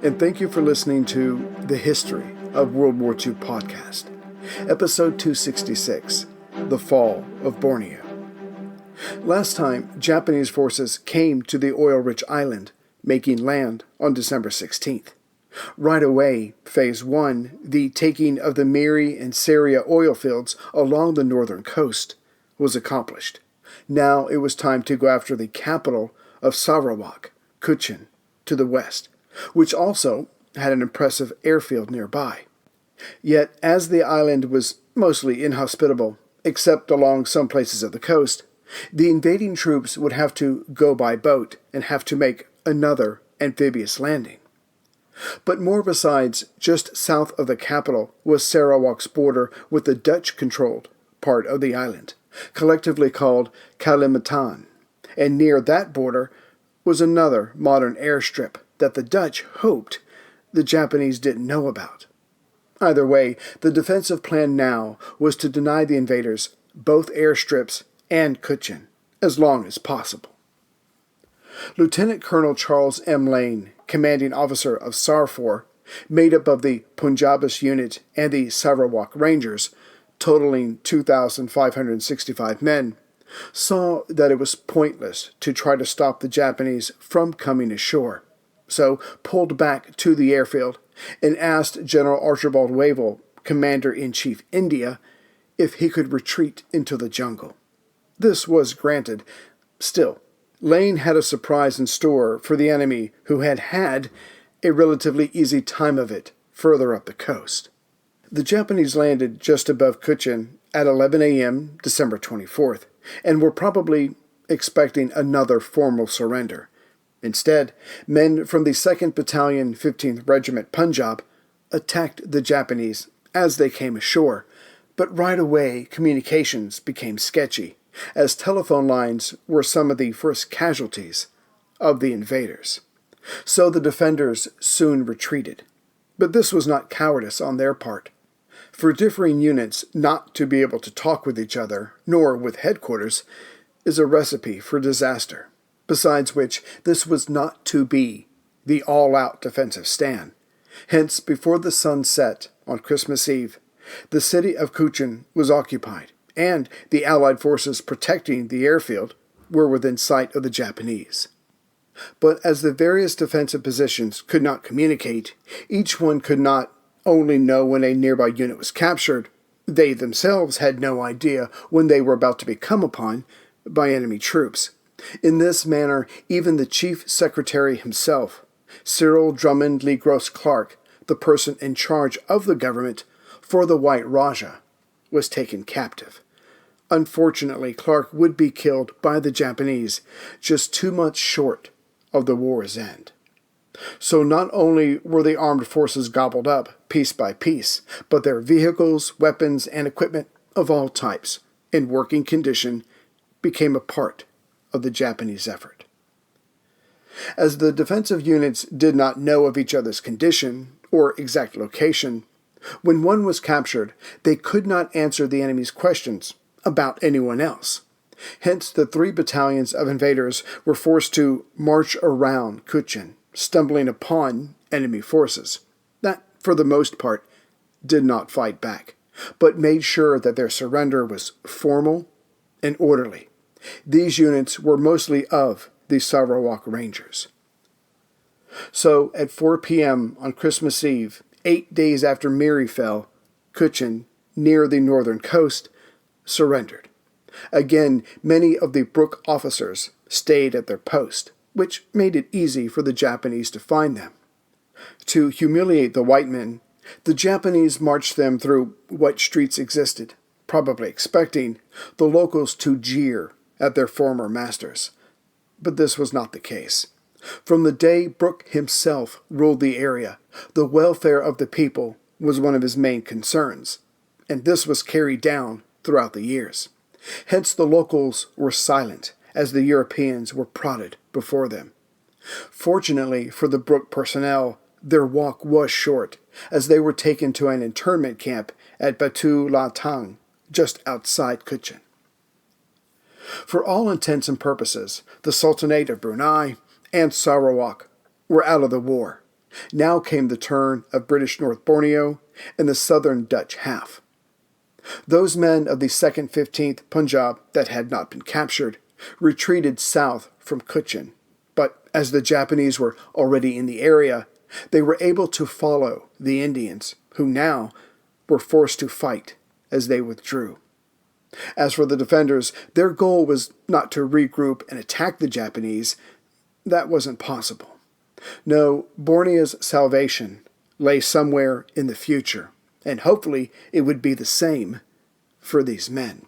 and thank you for listening to the History of World War II podcast, episode 266, The Fall of Borneo. Last time, Japanese forces came to the oil-rich island, making land on December 16th. Right away, Phase 1, the taking of the Miri and Saria oil fields along the northern coast, was accomplished. Now it was time to go after the capital of Sarawak, Kuching, to the west, which also had an impressive airfield nearby. Yet, as the island was mostly inhospitable, except along some places of the coast, the invading troops would have to go by boat and have to make another amphibious landing. But more besides, just south of the capital was Sarawak's border with the Dutch-controlled part of the island, collectively called Kalimantan, and near that border was another modern airstrip that the Dutch hoped the Japanese didn't know about. Either way, the defensive plan now was to deny the invaders both airstrips and Kuching, as long as possible. Lieutenant Colonel Charles M. Lane, commanding officer of SAR-4, made up of the Punjabis unit and the Sarawak Rangers, totaling 2,565 men, saw that it was pointless to try to stop the Japanese from coming ashore, so pulled back to the airfield and asked General Archibald Wavell, Commander-in-Chief India, if he could retreat into the jungle. This was granted. Still, Lane had a surprise in store for the enemy who had had a relatively easy time of it further up the coast. The Japanese landed just above Kuching at 11 a.m. December 24th, and were probably expecting another formal surrender. Instead, men from the 2nd Battalion, 15th Regiment Punjab attacked the Japanese as they came ashore, but right away communications became sketchy, as telephone lines were some of the first casualties of the invaders. So the defenders soon retreated. But this was not cowardice on their part. For differing units not to be able to talk with each other, nor with headquarters, is a recipe for disaster. Besides which, this was not to be the all-out defensive stand. Hence, before the sun set on Christmas Eve, the city of Kuching was occupied, and the Allied forces protecting the airfield were within sight of the Japanese. But as the various defensive positions could not communicate, each one could not only know when a nearby unit was captured, they themselves had no idea when they were about to be come upon by enemy troops. In this manner, even the Chief Secretary himself, Cyril Drummond Lee Gross Clark, the person in charge of the government for the White Rajah, was taken captive. Unfortunately, Clark would be killed by the Japanese just 2 months short of the war's end. So not only were the armed forces gobbled up piece by piece, but their vehicles, weapons, and equipment of all types, in working condition, became a part of the Japanese effort. As the defensive units did not know of each other's condition or exact location, when one was captured, they could not answer the enemy's questions about anyone else. Hence, the 3 battalions of invaders were forced to march around Kuching, stumbling upon enemy forces that, for the most part, did not fight back, but made sure that their surrender was formal and orderly. These units were mostly of the Sarawak Rangers. So, at 4 p.m. on Christmas Eve, 8 days after Miri fell, Kuching, near the northern coast, surrendered. Again, many of the Brooke officers stayed at their post, which made it easy for the Japanese to find them. To humiliate the white men, the Japanese marched them through what streets existed, probably expecting the locals to jeer at their former masters. But this was not the case. From the day Brooke himself ruled the area, the welfare of the people was one of his main concerns, and this was carried down throughout the years. Hence the locals were silent as the Europeans were prodded before them. Fortunately for the Brooke personnel, their walk was short, as they were taken to an internment camp at Batu La Tang, just outside Kuching. For all intents and purposes, the Sultanate of Brunei and Sarawak were out of the war. Now came the turn of British North Borneo and the southern Dutch half. Those men of the 2nd 15th Punjab that had not been captured retreated south from Cochin, but as the Japanese were already in the area, they were able to follow the Indians, who now were forced to fight as they withdrew. As for the defenders, their goal was not to regroup and attack the Japanese. That wasn't possible. No, Borneo's salvation lay somewhere in the future, and hopefully it would be the same for these men.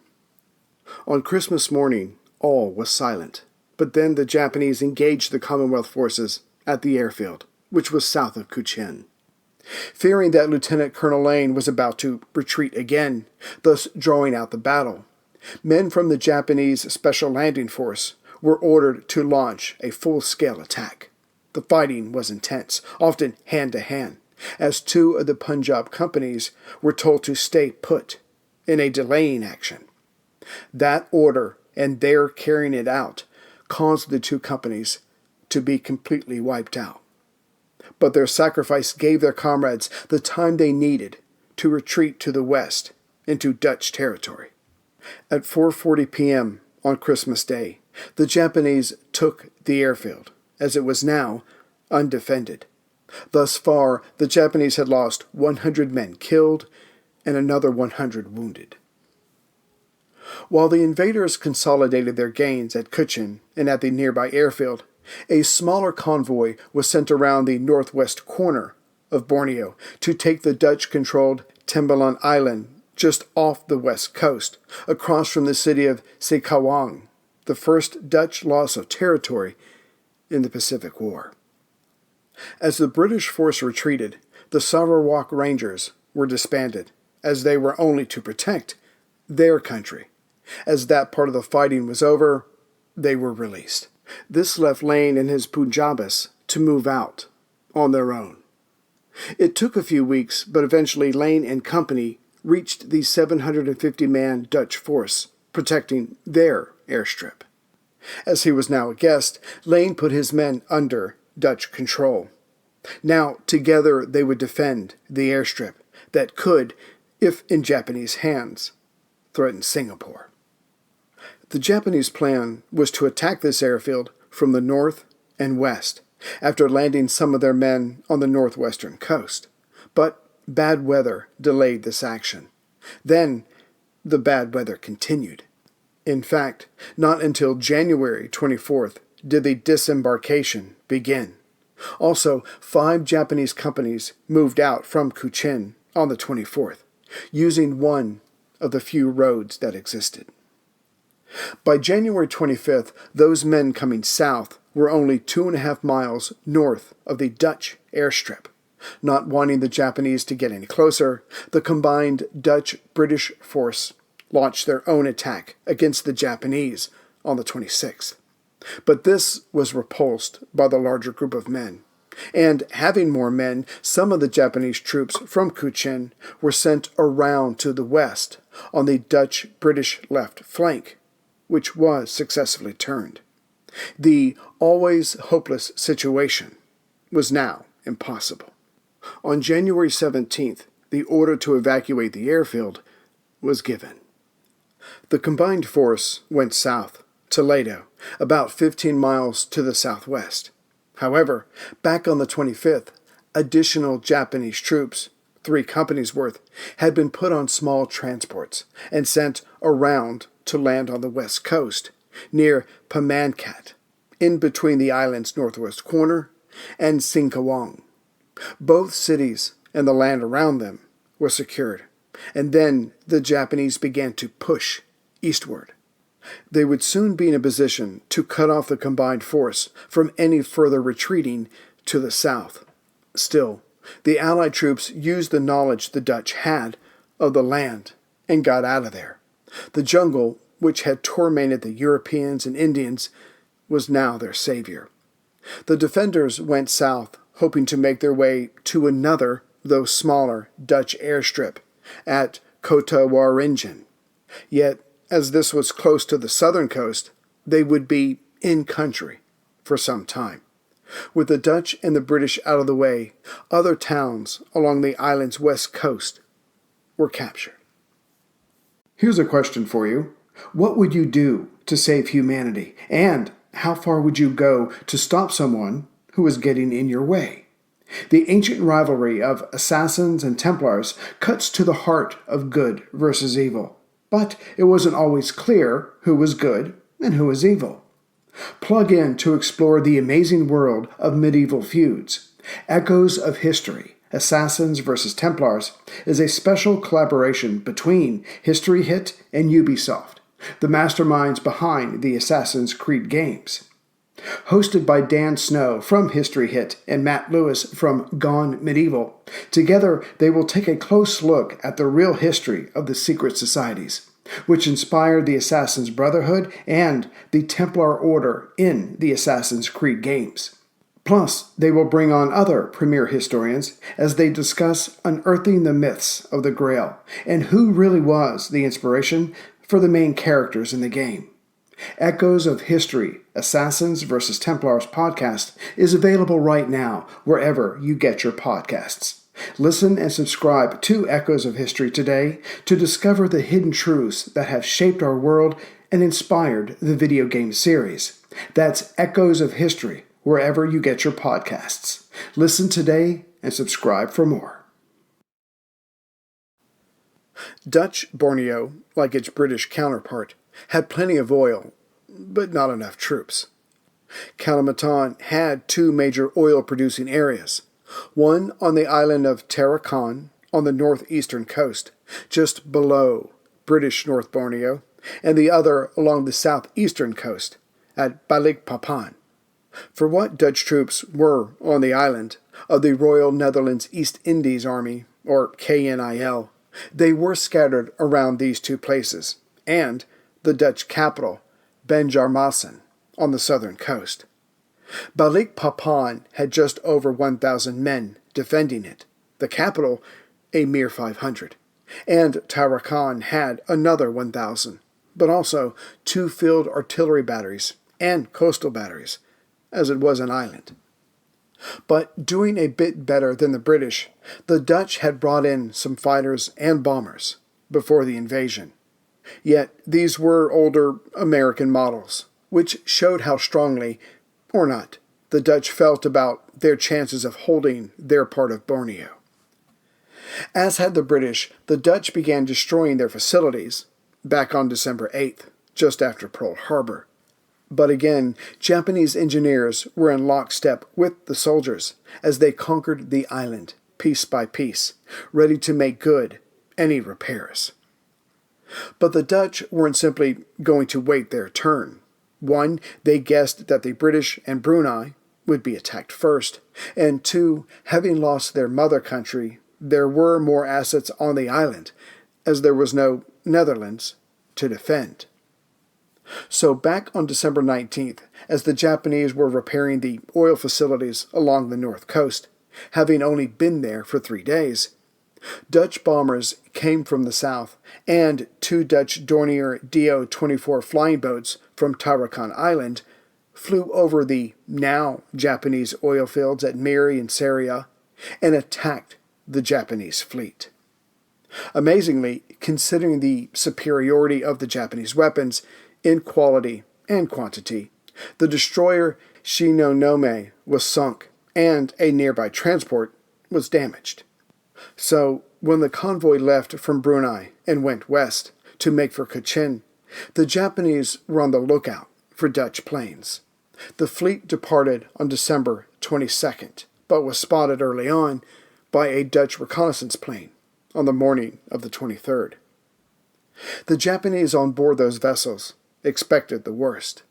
On Christmas morning, all was silent, but then the Japanese engaged the Commonwealth forces at the airfield, which was south of Cochin. Fearing that Lieutenant Colonel Lane was about to retreat again, thus drawing out the battle, men from the Japanese Special Landing Force were ordered to launch a full-scale attack. The fighting was intense, often hand-to-hand, as 2 of the Punjab companies were told to stay put in a delaying action. That order and their carrying it out caused the 2 companies to be completely wiped out. But their sacrifice gave their comrades the time they needed to retreat to the west into Dutch territory. At 4:40 p.m. on Christmas Day, the Japanese took the airfield, as it was now undefended. Thus far, the Japanese had lost 100 men killed and another 100 wounded. While the invaders consolidated their gains at Cochin and at the nearby airfield, a smaller convoy was sent around the northwest corner of Borneo to take the Dutch-controlled Tembalan Island just off the west coast, across from the city of Singkawang, the first Dutch loss of territory in the Pacific War. As the British force retreated, the Sarawak Rangers were disbanded, as they were only to protect their country. As that part of the fighting was over, they were released. This left Lane and his Punjabis to move out on their own. It took a few weeks, but eventually Lane and company reached the 750-man Dutch force protecting their airstrip. As he was now a guest, Lane put his men under Dutch control. Now, together, they would defend the airstrip that could, if in Japanese hands, threaten Singapore. The Japanese plan was to attack this airfield from the north and west, after landing some of their men on the northwestern coast. But bad weather delayed this action. Then, the bad weather continued. In fact, not until January 24th did the disembarkation begin. Also, 5 Japanese companies moved out from Cochin on the 24th, using one of the few roads that existed. By January 25th, those men coming south were only 2.5 miles north of the Dutch airstrip. Not wanting the Japanese to get any closer, the combined Dutch-British force launched their own attack against the Japanese on the 26th. But this was repulsed by the larger group of men. And having more men, some of the Japanese troops from Cochin were sent around to the west on the Dutch-British left flank, which was successfully turned. The always hopeless situation was now impossible. On January 17th, the order to evacuate the airfield was given. The combined force went south to Lado, about 15 miles to the southwest. However, back on the 25th, additional Japanese troops, 3 companies' worth, had been put on small transports and sent around to land on the west coast, near Pamankat, in between the island's northwest corner and Singkawang. Both cities and the land around them were secured, and then the Japanese began to push eastward. They would soon be in a position to cut off the combined force from any further retreating to the south. Still, the Allied troops used the knowledge the Dutch had of the land and got out of there. The jungle, which had tormented the Europeans and Indians, was now their savior. The defenders went south, hoping to make their way to another, though smaller, Dutch airstrip at Kota Waringen. Yet, as this was close to the southern coast, they would be in country for some time. With the Dutch and the British out of the way, other towns along the island's west coast were captured. Here's a question for you. What would you do to save humanity? And how far would you go to stop someone who was getting in your way? The ancient rivalry of assassins and Templars cuts to the heart of good versus evil. But it wasn't always clear who was good and who was evil. Plug in to explore the amazing world of medieval feuds. Echoes of History, Assassins vs. Templars is a special collaboration between History Hit and Ubisoft, the masterminds behind the Assassin's Creed games. Hosted by Dan Snow from History Hit and Matt Lewis from Gone Medieval, together they will take a close look at the real history of the secret societies, which inspired the Assassin's Brotherhood and the Templar Order in the Assassin's Creed games. Plus, they will bring on other premier historians as they discuss unearthing the myths of the Grail and who really was the inspiration for the main characters in the game. Echoes of History, Assassins vs. Templars podcast is available right now wherever you get your podcasts. Listen and subscribe to Echoes of History today to discover the hidden truths that have shaped our world and inspired the video game series. That's Echoes of History wherever you get your podcasts. Listen today and subscribe for more. Dutch Borneo, like its British counterpart, had plenty of oil, but not enough troops. Kalimantan had two major oil-producing areas, one on the island of Tarakan on the northeastern coast, just below British North Borneo, and the other along the southeastern coast at Balikpapan. For what Dutch troops were on the island of the Royal Netherlands East Indies Army, or KNIL, they were scattered around these two places, and the Dutch capital, Banjarmasin, on the southern coast. Balikpapan had just over 1,000 men defending it, the capital a mere 500, and Tarakan had another 1,000, but also two field artillery batteries and coastal batteries, as it was an island. But doing a bit better than the British, the Dutch had brought in some fighters and bombers before the invasion. Yet these were older American models, which showed how strongly, or not, the Dutch felt about their chances of holding their part of Borneo. As had the British, the Dutch began destroying their facilities back on December 8th, just after Pearl Harbor. But again, Japanese engineers were in lockstep with the soldiers as they conquered the island piece by piece, ready to make good any repairs. But the Dutch weren't simply going to wait their turn. One, they guessed that the British and Brunei would be attacked first, and two, having lost their mother country, there were more assets on the island, as there was no Netherlands to defend. So back on December 19th, as the Japanese were repairing the oil facilities along the north coast, having only been there for 3 days, Dutch bombers came from the south, and two Dutch Dornier Do-24 flying boats from Tarakan Island flew over the now Japanese oil fields at Miri and Saria and attacked the Japanese fleet. Amazingly, considering the superiority of the Japanese weapons in quality and quantity, the destroyer Shinonome was sunk and a nearby transport was damaged. So, when the convoy left from Brunei and went west to make for Cochin, the Japanese were on the lookout for Dutch planes. The fleet departed on December 22nd, but was spotted early on by a Dutch reconnaissance plane on the morning of the 23rd. The Japanese on board those vessels expected the worst,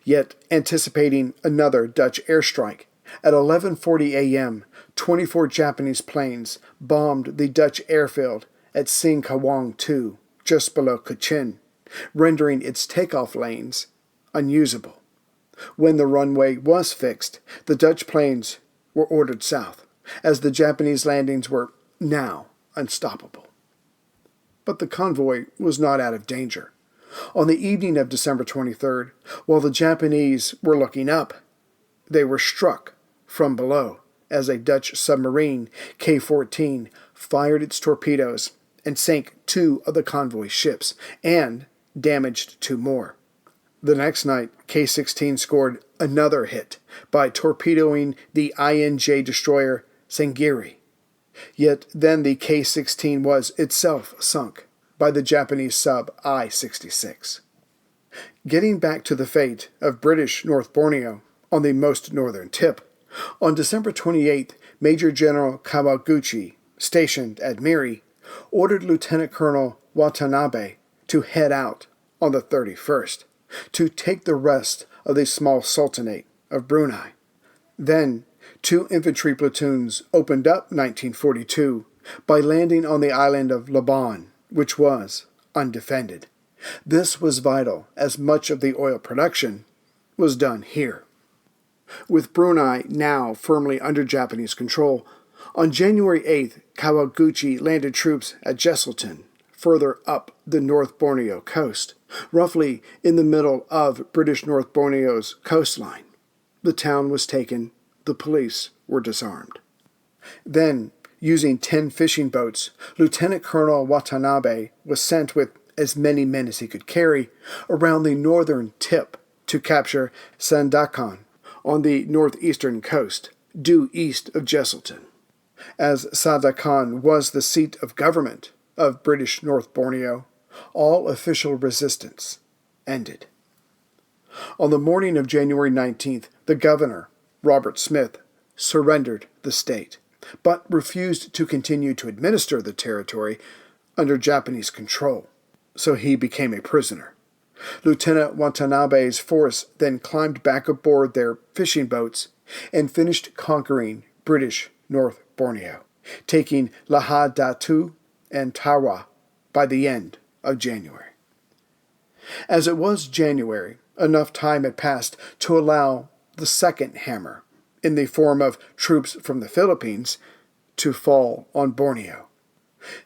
yet anticipating another Dutch airstrike, at 11:40 a.m., 24 Japanese planes bombed the Dutch airfield at Singkawang 2, just below Cochin, rendering its takeoff lanes unusable. When the runway was fixed, the Dutch planes were ordered south, as the Japanese landings were now unstoppable. But the convoy was not out of danger. On the evening of December 23rd, while the Japanese were looking up, they were struck from below as a Dutch submarine, K-14, fired its torpedoes and sank 2 of the convoy ships and damaged 2 more. The next night, K-16 scored another hit by torpedoing the INJ destroyer Sangiri. Yet then the K-16 was itself sunk by the Japanese sub I-66. Getting back to the fate of British North Borneo on the most northern tip, on December 28th, Major General Kawaguchi, stationed at Miri, ordered Lieutenant Colonel Watanabe to head out on the 31st to take the rest of the small sultanate of Brunei. Then, 2 infantry platoons opened up 1942 by landing on the island of Labuan, which was undefended. This was vital, as much of the oil production was done here. With Brunei now firmly under Japanese control, on January 8th, Kawaguchi landed troops at Jesselton, further up the North Borneo coast, roughly in the middle of British North Borneo's coastline. The town was taken, the police were disarmed. Then, using 10 fishing boats, Lieutenant Colonel Watanabe was sent with as many men as he could carry around the northern tip to capture Sandakan on the northeastern coast, due east of Jesselton. As Sandakan was the seat of government of British North Borneo, all official resistance ended. On the morning of January 19th, the governor, Robert Smith, surrendered the state, but refused to continue to administer the territory under Japanese control, so he became a prisoner. Lieutenant Watanabe's force then climbed back aboard their fishing boats and finished conquering British North Borneo, taking Lahad Datu and Tawa by the end of January. As it was January, enough time had passed to allow the second hammer, in the form of troops from the Philippines, to fall on Borneo.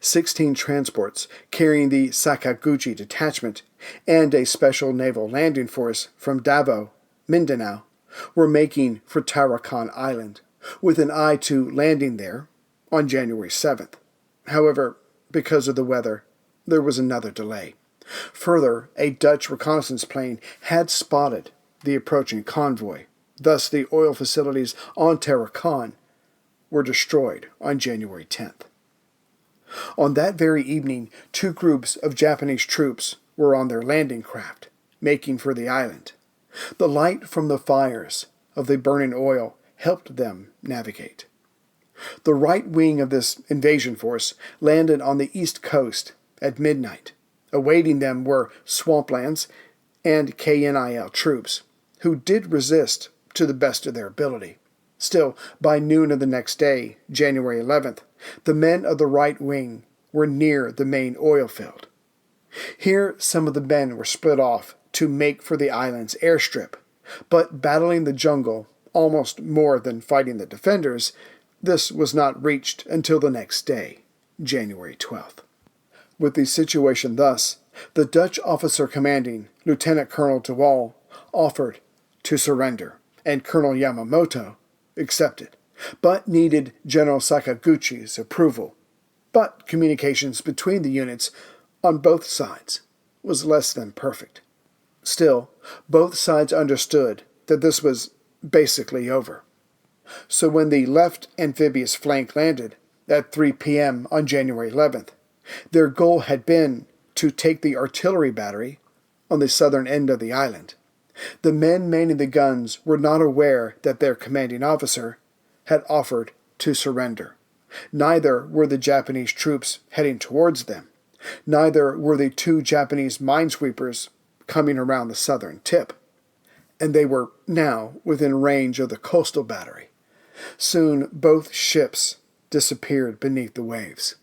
16 transports carrying the Sakaguchi detachment and a special naval landing force from Davao, Mindanao, were making for Tarakan Island, with an eye to landing there on January 7th. However, because of the weather, there was another delay. Further, a Dutch reconnaissance plane had spotted the approaching convoy. Thus, the oil facilities on Tarakan were destroyed on January 10th. On that very evening, 2 groups of Japanese troops were on their landing craft, making for the island. The light from the fires of the burning oil helped them navigate. The right wing of this invasion force landed on the east coast at midnight. Awaiting them were swamplands and KNIL troops, who did resist to the best of their ability. Still, by noon of the next day, January 11th, the men of the right wing were near the main oil field. Here, some of the men were split off to make for the island's airstrip, but battling the jungle almost more than fighting the defenders, this was not reached until the next day, January 12th. With the situation thus, the Dutch officer commanding, Lieutenant Colonel de Waal, offered to surrender, and Colonel Yamamoto accepted, but needed General Sakaguchi's approval. But communications between the units on both sides was less than perfect. Still, both sides understood that this was basically over. So when the left amphibious flank landed at 3 p.m. on January 11th, their goal had been to take the artillery battery on the southern end of the island. The men manning the guns were not aware that their commanding officer had offered to surrender. Neither were the Japanese troops heading towards them. Neither were the 2 Japanese minesweepers coming around the southern tip. And they were now within range of the coastal battery. Soon both ships disappeared beneath the waves.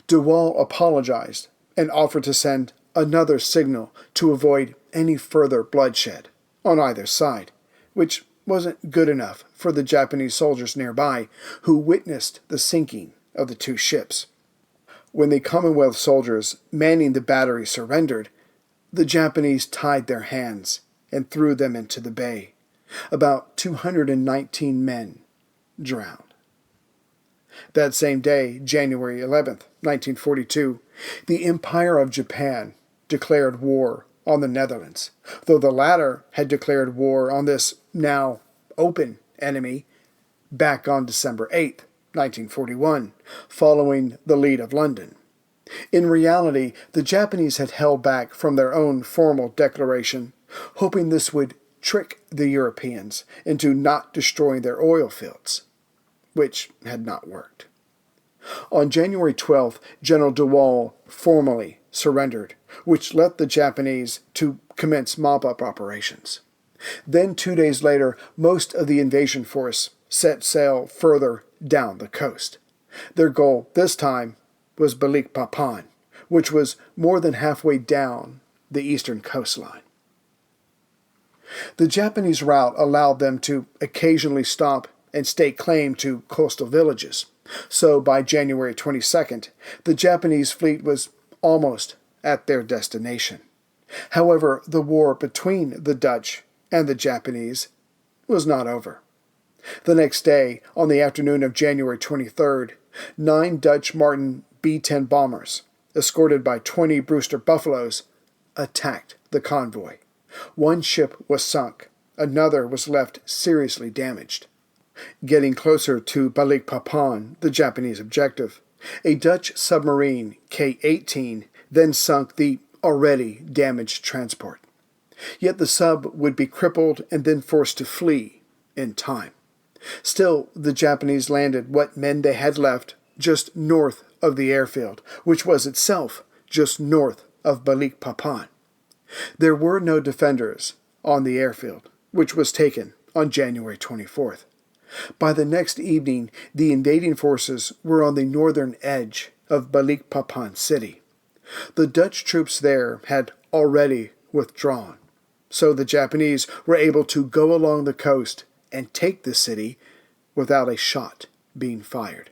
De Waal apologized and offered to send another signal to avoid any further bloodshed on either side, which wasn't good enough for the Japanese soldiers nearby who witnessed the sinking of the 2 ships. When the Commonwealth soldiers manning the battery surrendered, the Japanese tied their hands and threw them into the bay. About 219 men drowned. That same day, January 11th, 1942, the Empire of Japan declared war on the Netherlands, though the latter had declared war on this now open enemy back on December 8th, 1941, following the lead of London. In reality, the Japanese had held back from their own formal declaration, hoping this would trick the Europeans into not destroying their oil fields, which had not worked. On January 12th, General de Gaulle formally surrendered, which led the Japanese to commence mop-up operations. Then 2 days later, most of the invasion force set sail further down the coast. Their goal this time was Balikpapan, which was more than halfway down the eastern coastline. The Japanese route allowed them to occasionally stop and stake claim to coastal villages. So by January 22nd, the Japanese fleet was almost at their destination. However, the war between the Dutch and the Japanese was not over. The next day, on the afternoon of January 23rd, 9 Dutch Martin B-10 bombers, escorted by 20 Brewster Buffaloes, attacked the convoy. One ship was sunk, another was left seriously damaged. Getting closer to Balikpapan, the Japanese objective, a Dutch submarine, K-18, then sunk the already damaged transport. Yet the sub would be crippled and then forced to flee in time. Still, the Japanese landed what men they had left just north of the airfield, which was itself just north of Balikpapan. There were no defenders on the airfield, which was taken on January 24th. By the next evening, the invading forces were on the northern edge of Balikpapan city. The Dutch troops there had already withdrawn, so the Japanese were able to go along the coast and take the city without a shot being fired.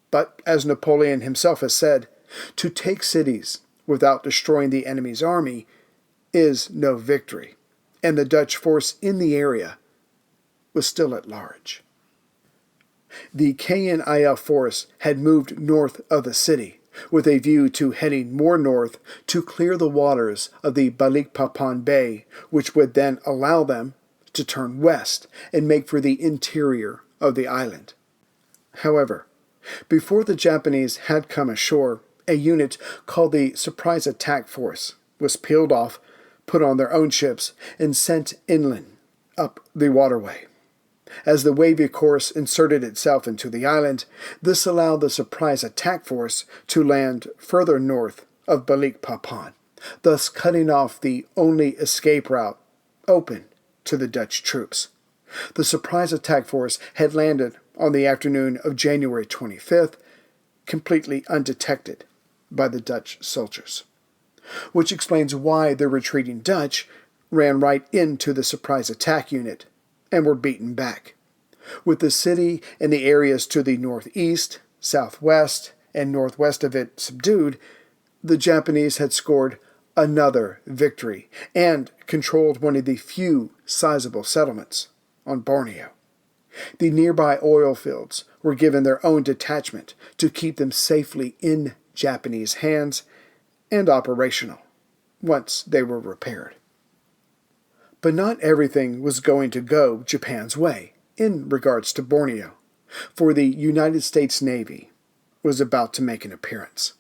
But as Napoleon himself has said, to take cities without destroying the enemy's army is no victory, and the Dutch force in the area was still at large. The KNIL force had moved north of the city, with a view to heading more north to clear the waters of the Balikpapan Bay, which would then allow them to turn west and make for the interior of the island. However, before the Japanese had come ashore, a unit called the Surprise Attack Force was peeled off, put on their own ships, and sent inland up the waterway. As the wavy course inserted itself into the island, this allowed the Surprise Attack Force to land further north of Balikpapan, thus cutting off the only escape route open to the Dutch troops. The Surprise Attack Force had landed on the afternoon of January 25th, completely undetected by the Dutch soldiers, which explains why the retreating Dutch ran right into the surprise attack unit and were beaten back. With the city and the areas to the northeast, southwest, and northwest of it subdued, the Japanese had scored another victory and controlled one of the few sizable settlements on Borneo. The nearby oil fields were given their own detachment to keep them safely in Japanese hands and operational once they were repaired. But not everything was going to go Japan's way in regards to Borneo, for the United States Navy was about to make an appearance.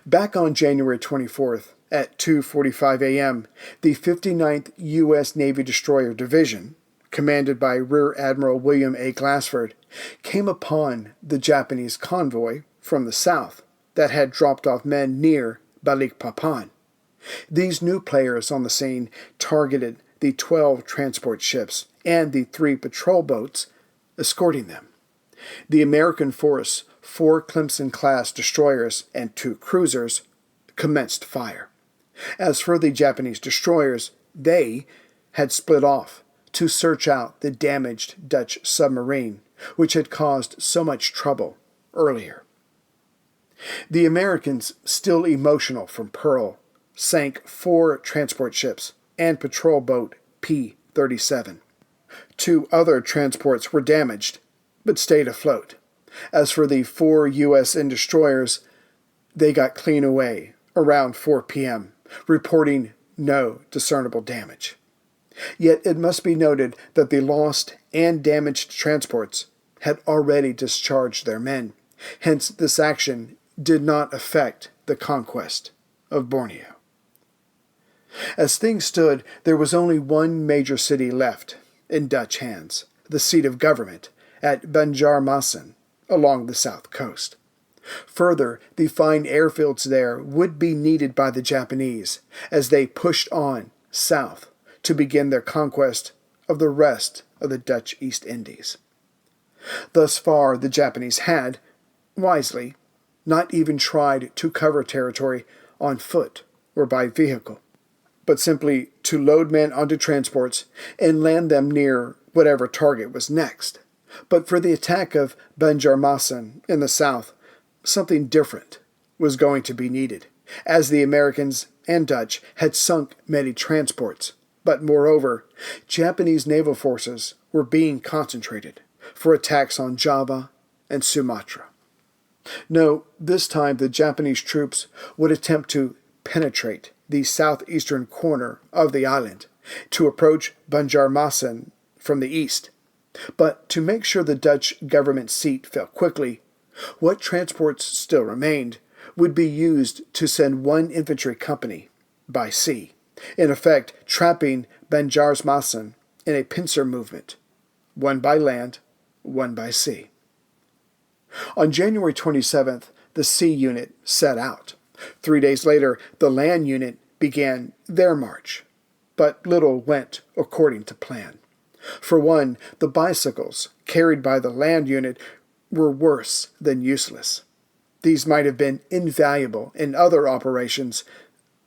Back on January 24th at 2:45 a.m., the 59th U.S. Navy Destroyer Division, commanded by Rear Admiral William A. Glassford, came upon the Japanese convoy from the south that had dropped off men near Balikpapan. These new players on the scene targeted the 12 transport ships and the 3 patrol boats escorting them. The American force, 4 Clemson-class destroyers and 2 cruisers, commenced fire. As for the Japanese destroyers, they had split off to search out the damaged Dutch submarine, which had caused so much trouble earlier. The Americans, still emotional from Pearl, sank 4 transport ships and patrol boat P-37. 2 other transports were damaged, but stayed afloat. As for the 4 U.S. destroyers, they got clean away around 4 p.m., reporting no discernible damage. Yet it must be noted that the lost and damaged transports had already discharged their men. Hence, this action did not affect the conquest of Borneo. As things stood, there was only one major city left in Dutch hands, the seat of government at Banjarmasin along the south coast. Further, the fine airfields there would be needed by the Japanese as they pushed on south to begin their conquest of the rest of the Dutch East Indies. Thus far, the Japanese had, wisely, not even tried to cover territory on foot or by vehicle, but simply to load men onto transports and land them near whatever target was next. But for the attack of Banjarmasin in the south, something different was going to be needed, as the Americans and Dutch had sunk many transports. But moreover, Japanese naval forces were being concentrated for attacks on Java and Sumatra. No, this time the Japanese troops would attempt to penetrate the southeastern corner of the island to approach Banjarmasin from the east. But to make sure the Dutch government seat fell quickly, what transports still remained would be used to send one infantry company by sea, in effect trapping Banjarmasin in a pincer movement, one by land, one by sea. On January 27th, the sea unit set out. 3 days later, the land unit began their march, but little went according to plan. For one, the bicycles carried by the land unit were worse than useless. These might have been invaluable in other operations,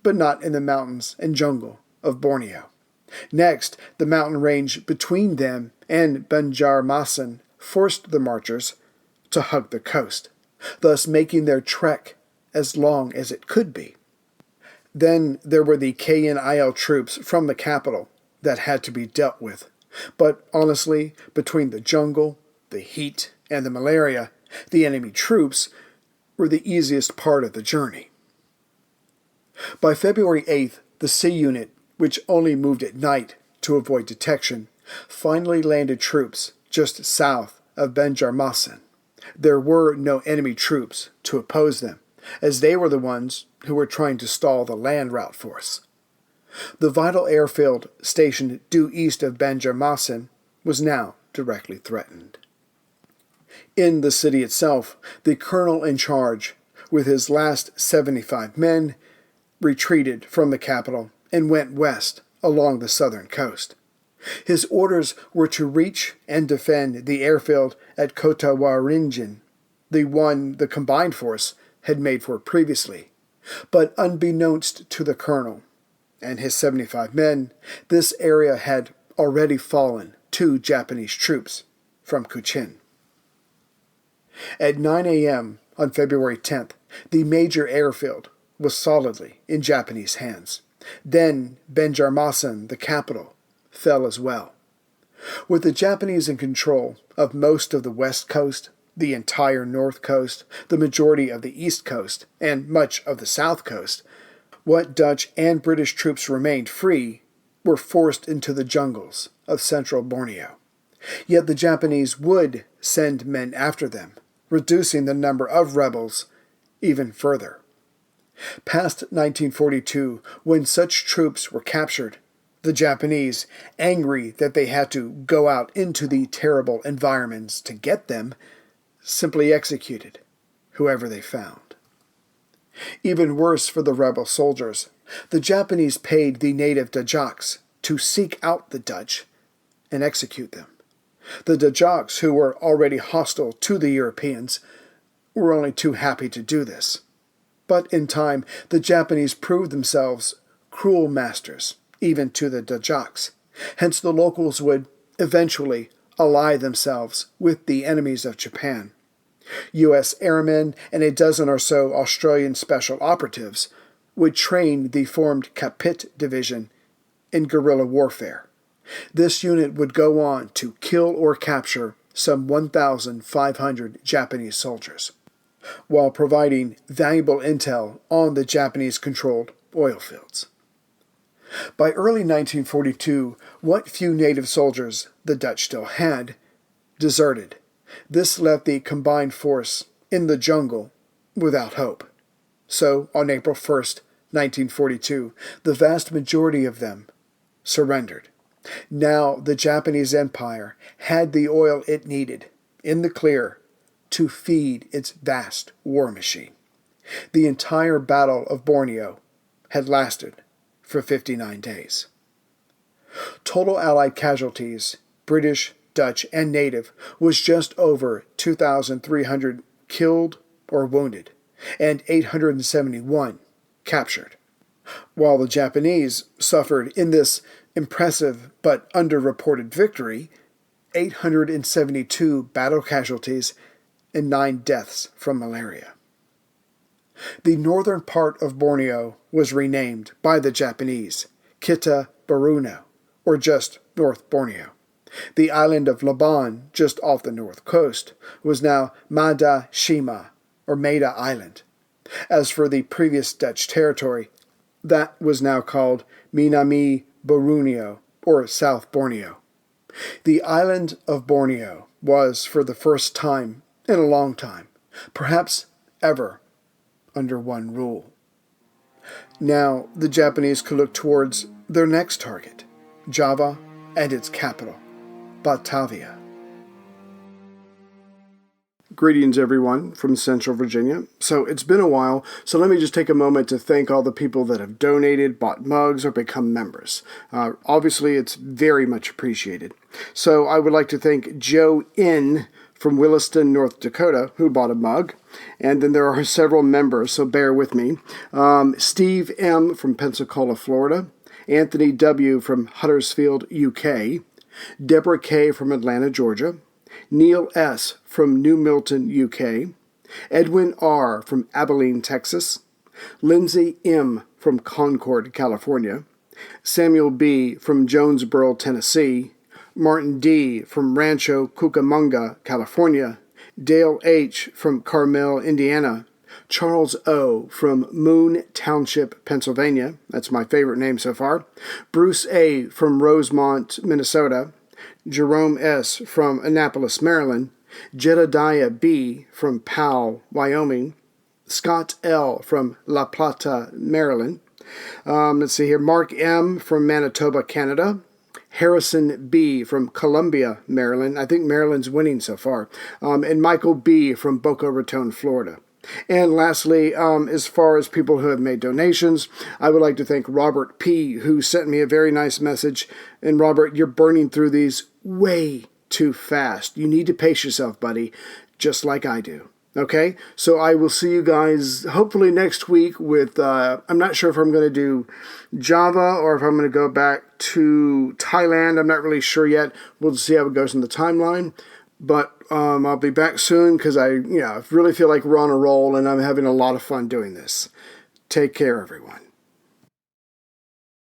but not in the mountains and jungle of Borneo. Next, the mountain range between them and Banjarmasin forced the marchers to hug the coast, thus making their trek as long as it could be. Then there were the KNIL troops from the capital that had to be dealt with. But honestly, between the jungle, the heat, and the malaria, the enemy troops were the easiest part of the journey. By February 8th, the sea unit, which only moved at night to avoid detection, finally landed troops just south of Banjarmasin. There were no enemy troops to oppose them, as they were the ones who were trying to stall the land route force. The vital airfield stationed due east of Banjarmasin was now directly threatened. In the city itself, the colonel in charge, with his last 75 men, retreated from the capital and went west along the southern coast. His orders were to reach and defend the airfield at Kotawaringen, the one the combined force had made for previously. But unbeknownst to the colonel and his 75 men, this area had already fallen to Japanese troops from Cochin. At 9 a.m. on February 10th, the major airfield was solidly in Japanese hands. Then Banjarmasin, the capital, fell as well. With the Japanese in control of most of the west coast, the entire north coast, the majority of the east coast, and much of the south coast, what Dutch and British troops remained free were forced into the jungles of central Borneo. Yet the Japanese would send men after them, reducing the number of rebels even further. Past 1942, when such troops were captured, the Japanese, angry that they had to go out into the terrible environments to get them, simply executed whoever they found. Even worse for the rebel soldiers, the Japanese paid the native Dajaks to seek out the Dutch and execute them. The Dajaks, who were already hostile to the Europeans, were only too happy to do this. But in time, the Japanese proved themselves cruel masters, even to the Dajaks. Hence the locals would eventually ally themselves with the enemies of Japan. U.S. airmen and a dozen or so Australian special operatives would train the formed Kapit Division in guerrilla warfare. This unit would go on to kill or capture some 1,500 Japanese soldiers, while providing valuable intel on the Japanese-controlled oil fields. By early 1942, what few native soldiers the Dutch still had deserted. This left the combined force in the jungle without hope. So, on April 1st, 1942, the vast majority of them surrendered. Now the Japanese Empire had the oil it needed, in the clear, to feed its vast war machine. The entire Battle of Borneo had lasted for 59 days. Total Allied casualties, British, Dutch, and native, was just over 2,300 killed or wounded, and 871 captured, while the Japanese suffered in this impressive but underreported victory 872 battle casualties and 9 deaths from malaria. The northern part of Borneo was renamed by the Japanese Kita Borneo, or just North Borneo. The island of Laban, just off the north coast, was now Mada Shima, or Maida Island. As for the previous Dutch territory, that was now called Minami Borneo, or South Borneo. The island of Borneo was, for the first time in a long time, perhaps ever, under one rule. Now the Japanese could look towards their next target, Java and its capital, Batavia. Greetings, everyone, from Central Virginia. So it's been a while, so let me just take a moment to thank all the people that have donated, bought mugs, or become members. Obviously, it's very much appreciated. So I would like to thank Joe N. from Williston, North Dakota, who bought a mug. And then there are several members, so bear with me. Steve M. from Pensacola, Florida. Anthony W. from Huddersfield, UK. Deborah K. from Atlanta, Georgia. Neil S. from New Milton, UK. Edwin R. from Abilene, Texas. Lindsay M. from Concord, California. Samuel B. from Jonesboro, Tennessee. Martin D. from Rancho Cucamonga, California. Dale H. from Carmel, Indiana. Charles O. from Moon Township, Pennsylvania. That's my favorite name so far. Bruce A. from Rosemont, Minnesota. Jerome S. from Annapolis, Maryland. Jedediah B. from Powell, Wyoming. Scott L. from La Plata, Maryland. Let's see here. Mark M. from Manitoba, Canada. Harrison B. from Columbia, Maryland. I think Maryland's winning so far. And Michael B. from Boca Raton, Florida. And lastly, as far as people who have made donations, I would like to thank Robert P., who sent me a very nice message. And Robert, you're burning through these way too fast. You need to pace yourself, buddy, just like I do. Okay? So I will see you guys hopefully next week with, I'm not sure if I'm going to do Java or if I'm going to go back to Thailand. I'm not really sure yet. We'll see how it goes in the timeline. But I'll be back soon because I really feel like we're on a roll and I'm having a lot of fun doing this. Take care, everyone.